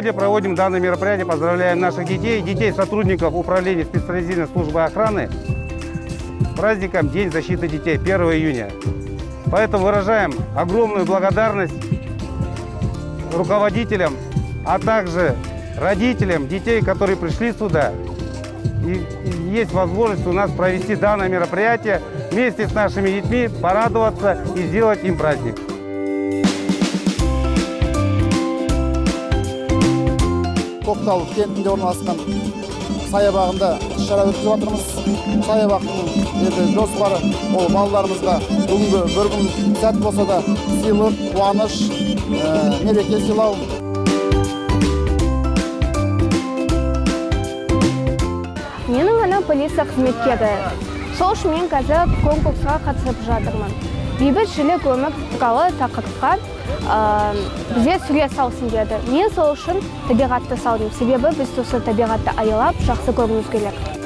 годе проводим данное мероприятие. Поздравляем наших детей, сотрудников управления специализированной службы охраны с праздником День защиты детей 1 июня. Поэтому выражаем огромную благодарность руководителям, а также родителям детей, которые пришли сюда. И есть возможность у нас провести данное мероприятие вместе с нашими детьми, порадоваться и сделать им праздник. Көктал кентінде орналасқан саябағында іс-шара өткізіп жатырмыз. Саябақтың жоспары ол балаларымызға бүгінгі бір күн сәт болса да сыйлық, қуаныш, мереке сыйлау. Менің ғана полиция қызметкері. Сол үшін мен қазір конкурсқа қатысып жатырмын. Бейбітшілік өмір туралы тақырыпқа бізде сурет салсын деді. Мен сол үшін табиғатты салдым. Себебі біз осы табиғатты аялап, жақсы көргіміз келеді.